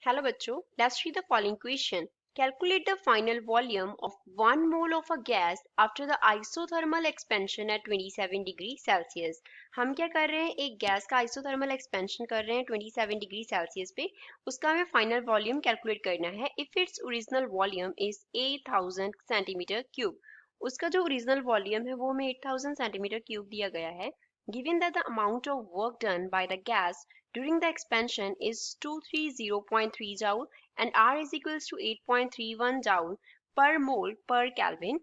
Hello बच्चों, let's read the following question. Calculate the final volume of 1 mole of a gas after the isothermal expansion at 27 degree Celsius. हम क्या कर रहे हैं, एक gas का isothermal expansion कर रहे हैं 27 डिग्री सेल्सियस पे. उसका हमें फाइनल वॉल्यूम कैलकुलेट करना है. If its original volume is 8000 centimetre cube. उसका जो ओरिजिनल वॉल्यूम है वो हमें 8000 सेंटीमीटर क्यूब दिया गया है. Given that the amount of work done by the gas during the expansion is 230.3 joule and R is equals to 8.31 joule per mole per Kelvin.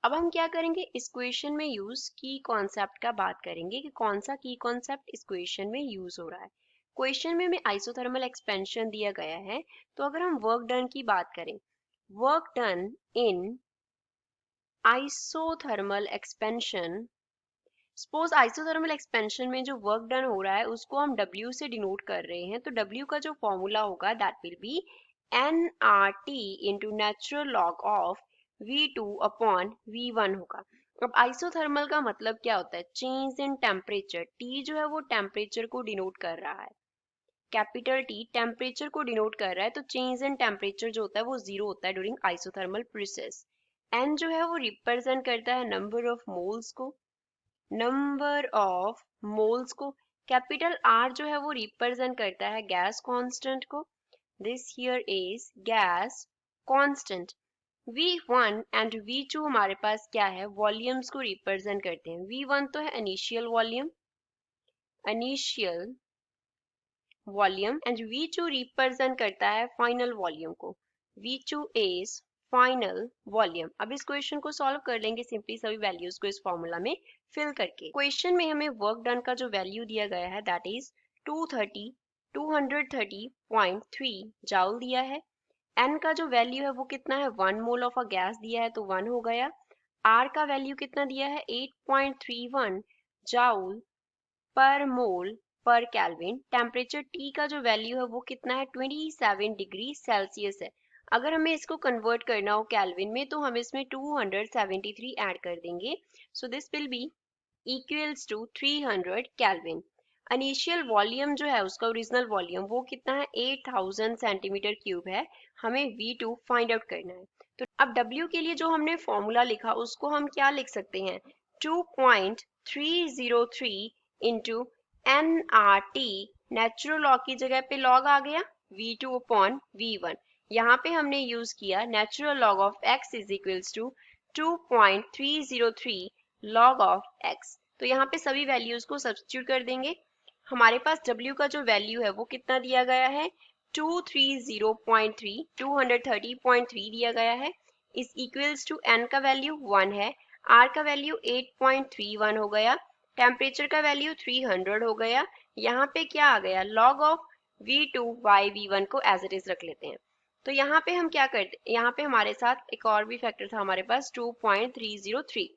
अब हम क्या करेंगे, इस क्वेश्चन में यूज की कॉन्सेप्ट का बात करेंगे कि कौन सा की कॉन्सेप्ट इस क्वेश्चन में यूज हो रहा है. क्वेश्चन में हमें आइसोथर्मल एक्सपेंशन दिया गया है, तो अगर हम वर्क डन की बात करें, work done in isothermal expansion, suppose isothermal expansion में जो वर्क डन हो रहा है उसको हम W से डिनोट कर रहे हैं, तो W का जो फॉर्मूला होगा that will be nRT into natural log of V2 upon V1 होगा. अब आइसोथर्मल का मतलब क्या होता है, चेंज इन टेम्परेचर. T जो है वो टेम्परेचर को डिनोट कर रहा है, कैपिटल T टेम्परेचर को डिनोट कर रहा है, तो चेंज इन टेम्परेचर जो होता है वो जीरो होता है ड्यूरिंग आइसोथर्मल प्रोसेस. N जो है वो रिप्रेजेंट करता है नंबर ऑफ मोल्स को, नंबर ऑफ मोल्स को. कैपिटल R जो है वो रिप्रेजेंट करता है गैस कांस्टेंट को. This here is gas constant. V1 and V2 हमारे पास क्या है, वॉल्यूम्स को रिप्रेजेंट करते हैं. V1 तो है initial volume, initial volume, and V2 represent करता है फाइनल वॉल्यूम को. V2 is final volume. अब इस क्वेश्चन को सॉल्व कर लेंगे सिंपली सभी वैल्यूज को इस फॉर्मूला में फिल करके. क्वेश्चन में हमें वर्क डन का जो वैल्यू दिया गया है दैट इज 230.3 जाउल दिया है. N का जो वैल्यू है वो कितना है, 1 मोल ऑफ अ गैस दिया है तो 1 हो गया. R का वैल्यू कितना दिया है, 8.31 जाउल पर मोल पर केल्विन. टेम्परेचर T का जो वैल्यू है वो कितना है, 27 डिग्री सेल्सियस है. अगर हमें इसको कन्वर्ट करना हो केल्विन में तो हम इसमें 273 ऐड कर देंगे. So this will be equals to 300 kelvin. Initial volume जो है उसका ओरिजिनल वॉल्यूम वो कितना है, 8000 सेंटीमीटर क्यूब है. हमें V2 फाइंड आउट करना है. तो अब W के लिए जो हमने फॉर्मूला लिखा उसको हम क्या लिख सकते हैं, 2.303 इंटू nRT, नेचुरल लॉग की जगह पे लॉग आ गया V2 अपॉन V1. यहाँ पे हमने यूज किया natural log of x is equals to 2.303 log of x. तो यहाँ पे सभी वैल्यूज को सब्स्टिट्यूट कर देंगे. हमारे पास W का जो वैल्यू है वो कितना दिया गया है, 230.3 दिया गया है, इस इक्वल्स टू n का वैल्यू 1 है, R का वैल्यू 8.31 हो गया, टेम्परेचर का वैल्यू 300 हो गया. यहाँ पे क्या आ गया, log of V2 by V1 को एज इट इज रख लेते हैं. तो यहाँ पे हम क्या करते, यहाँ पे हमारे साथ एक और भी फैक्टर था हमारे पास 2.303.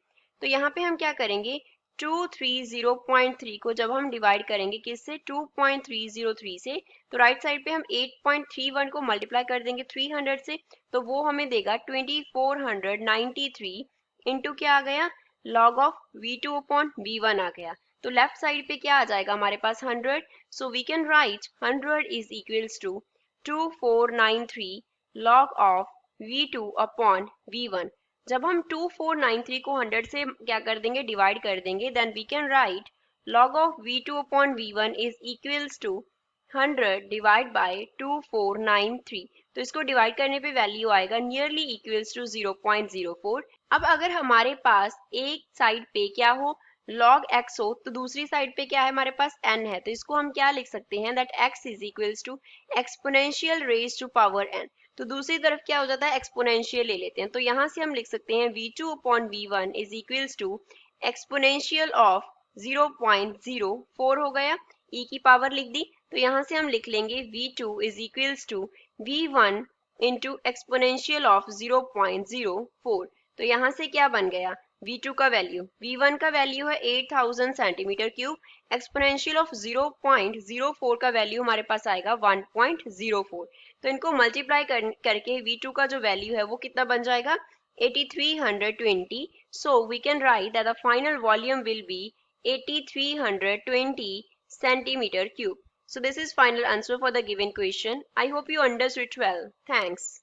तो यहाँ पे हम क्या करेंगे, 230.3 को जब हम डिवाइड करेंगे किससे, 2.303 से, तो राइट साइड पे हम 8.31 को मल्टीप्लाई कर देंगे 300 से, तो वो हमें देगा 2493 इंटू क्या आ गया, log of V2 upon V1 आ गया. तो लेफ्ट साइड पे क्या आ जाएगा हमारे पास 100. So we can write 100 is equals to 2493 log of V2 upon V1. जब हम 2493 को 100 से क्या कर देंगे, डिवाइड कर देंगे, then we can write log of V2 upon V1 is equals to 100 divide by 2493. तो इसको डिवाइड करने पे वैल्यू आएगा नियरली इक्वल्स टू 0.04. अब अगर हमारे पास एक साइड पे क्या हो, log x हो, तो दूसरी साइड पे क्या है हमारे पास n है, तो इसको हम क्या लिख सकते हैं, that x is equals to exponential raise to power n. तो दूसरी तरफ क्या हो जाता है, एक्सपोनेंशियल ले लेते हैं, तो यहाँ से हम लिख सकते हैं V2 upon V1 is equals to exponential of 0.04 हो गया, e की पावर लिख दी. तो यहाँ से हम लिख लेंगे V2 is equals to V1 into exponential of 0.04. तो यहाँ से क्या बन गया, V2 का वैल्यू, V1 का वैल्यू है 8000 सेंटीमीटर क्यूब, एक्सपोनेंशियल ऑफ 0.04 का वैल्यू हमारे पास आएगा 1.04. तो इनको मल्टीप्लाई करके V2 का जो वैल्यू है वो कितना बन जाएगा, 8320. So we can write that the final volume will be 8320 centimeter cube. So this is final answer for the given question. I hope you understood it well. Thanks.